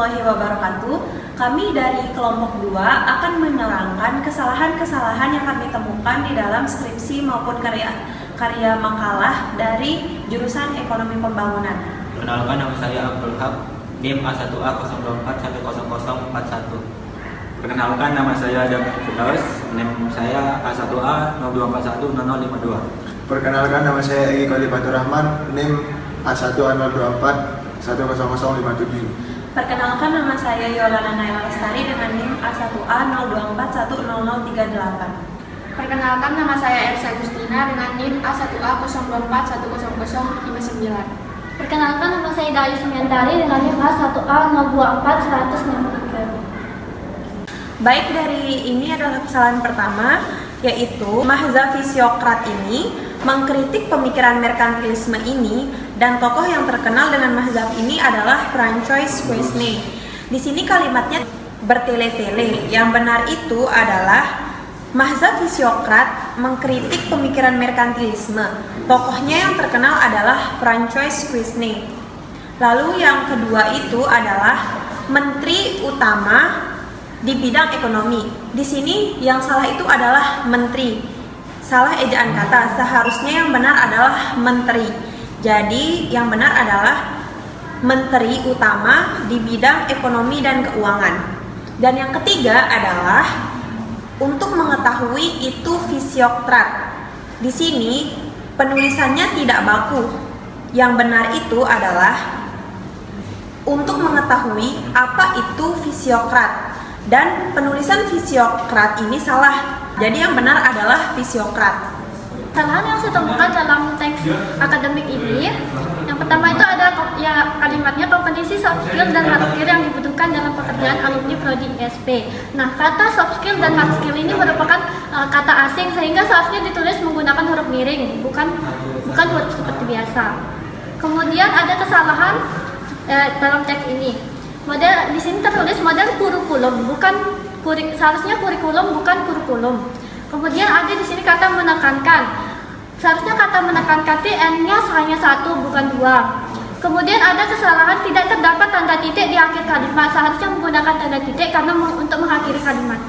warahmatullahi wabarakatuh. Kami dari kelompok 2 akan menerangkan kesalahan-kesalahan yang kami temukan di dalam skripsi maupun karya makalah dari jurusan Ekonomi Pembangunan. Perkenalkan, nama saya Abdul Haq, NIM A1A024110041. Perkenalkan, nama saya Adam Firdaus, NIM saya A1A024100052. Perkenalkan, nama saya Egi Khalifatur Rahman, NIM A1A024100057. Perkenalkan, nama saya Yolana Naila Lestari dengan NIM A1A024100038. Perkenalkan, nama saya Elsa Agustina dengan NIM A1A024100059. Perkenalkan, nama saya Dayu Sumiantari dengan NIM A1A0241103. Baik, dari ini adalah kesalahan pertama, yaitu Mahza Fisiokrat ini mengkritik pemikiran merkantilisme ini, dan tokoh yang terkenal dengan mazhab ini adalah Francois Quesnay. Di sini kalimatnya bertele-tele. Yang benar itu adalah mazhab Fisiokrat mengkritik pemikiran merkantilisme. Tokohnya yang terkenal adalah Francois Quesnay. Lalu yang kedua itu adalah menteri utama di bidang ekonomi. Di sini yang salah itu adalah menteri. Salah ejaan kata. Seharusnya yang benar adalah menteri. Jadi yang benar adalah menteri utama di bidang ekonomi dan keuangan. Dan yang ketiga adalah untuk mengetahui itu fisiokrat. Di sini penulisannya tidak baku. Yang benar itu adalah untuk mengetahui apa itu fisiokrat. Dan penulisan fisiokrat ini salah. Jadi yang benar adalah fisiokrat. Kesalahan yang saya temukan dalam teks akademik ini, yang pertama itu ada kalimatnya kompetisi soft skill dan hard skill yang dibutuhkan dalam pekerjaan alumni prodi ISP. Nah, kata soft skill dan hard skill ini merupakan kata asing sehingga seharusnya ditulis menggunakan huruf miring, bukan huruf seperti biasa. Kemudian ada kesalahan dalam teks ini. Model di sini tertulis model kurikulum, seharusnya kurikulum bukan kurikulum. Kemudian ada di sini kata menekankan. Seharusnya kata menekankan N-nya hanya 1 bukan 2. Kemudian ada kesalahan tidak terdapat tanda titik di akhir kalimat. Seharusnya menggunakan tanda titik karena untuk mengakhiri kalimat.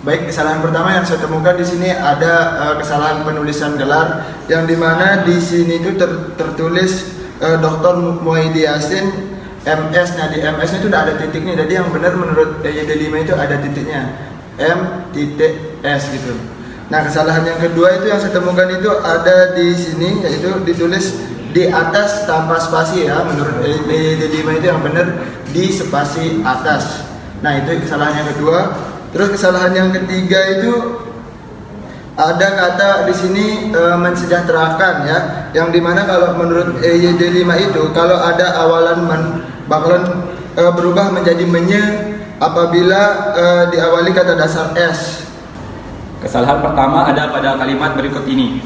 Baik, kesalahan pertama yang saya temukan di sini ada kesalahan penulisan gelar, yang dimana di sini itu tertulis Dr. Muhyiddin Yassin MS. Nah, di MS itu sudah ada titiknya. Jadi yang benar menurut YD5 itu ada titiknya, M.S gitu. Nah, kesalahan yang kedua itu yang saya temukan itu ada di sini, yaitu ditulis di atas tanpa spasi ya. Menurut YD5 itu yang benar di spasi atas. Nah, itu kesalahan yang kedua. Terus kesalahan yang ketiga itu ada kata di sini mensejahterakan ya, yang dimana kalau menurut YD5 itu kalau ada awalan bakalan berubah menjadi menye apabila diawali kata dasar S. Kesalahan pertama ada pada kalimat berikut ini,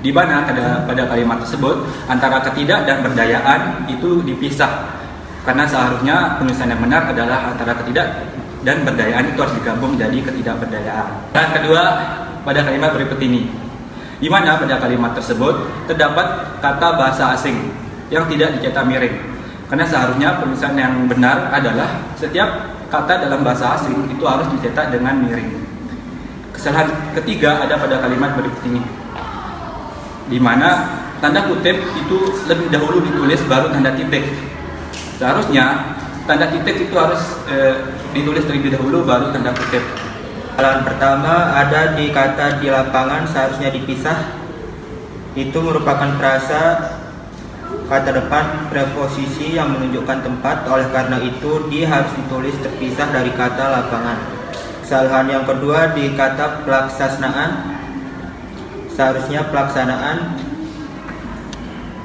di mana pada kalimat tersebut antara ketidak dan berdayaan itu dipisah, karena seharusnya penulisan yang benar adalah antara ketidak dan berdayaan itu harus digabung jadi ketidakberdayaan. Dan kedua pada kalimat berikut ini, di mana pada kalimat tersebut terdapat kata bahasa asing yang tidak dicetak miring, karena seharusnya penulisan yang benar adalah setiap kata dalam bahasa asing itu harus dicetak dengan miring. Kesalahan ketiga ada pada kalimat berikut ini, di mana tanda kutip itu lebih dahulu ditulis baru tanda titik. Seharusnya tanda titik itu harus ditulis terlebih dahulu baru tanda kutip. Kesalahan pertama ada di kata di lapangan seharusnya dipisah. Itu merupakan frasa kata depan preposisi yang menunjukkan tempat, oleh karena itu dia harus ditulis terpisah dari kata lapangan. Kesalahan yang kedua di kata pelaksanaan. Seharusnya pelaksanaan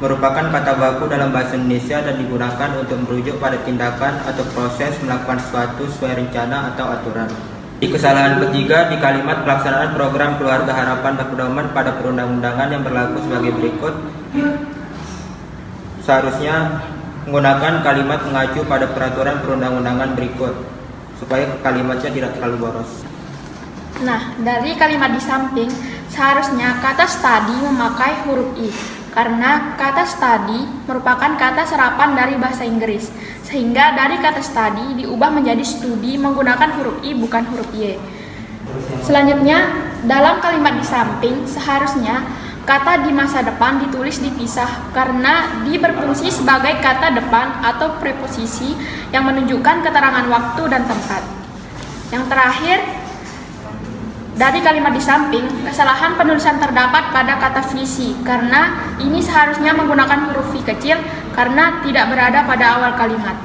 merupakan kata baku dalam bahasa Indonesia dan digunakan untuk merujuk pada tindakan atau proses melakukan sesuatu sesuai rencana atau aturan. Di kesalahan ketiga di kalimat pelaksanaan program keluarga harapan dan pedoman pada perundang-undangan yang berlaku sebagai berikut. Seharusnya menggunakan kalimat mengacu pada peraturan perundang-undangan berikut supaya kalimatnya tidak terlalu boros. Nah, dari kalimat di samping seharusnya kata study memakai huruf I, karena kata study merupakan kata serapan dari bahasa Inggris. Sehingga dari kata study diubah menjadi studi menggunakan huruf I bukan huruf Y. Selanjutnya, dalam kalimat di samping seharusnya kata di masa depan ditulis dipisah karena berfungsi sebagai kata depan atau preposisi yang menunjukkan keterangan waktu dan tempat. Yang terakhir, dari kalimat di samping, kesalahan penulisan terdapat pada kata visi karena ini seharusnya menggunakan huruf V kecil karena tidak berada pada awal kalimat.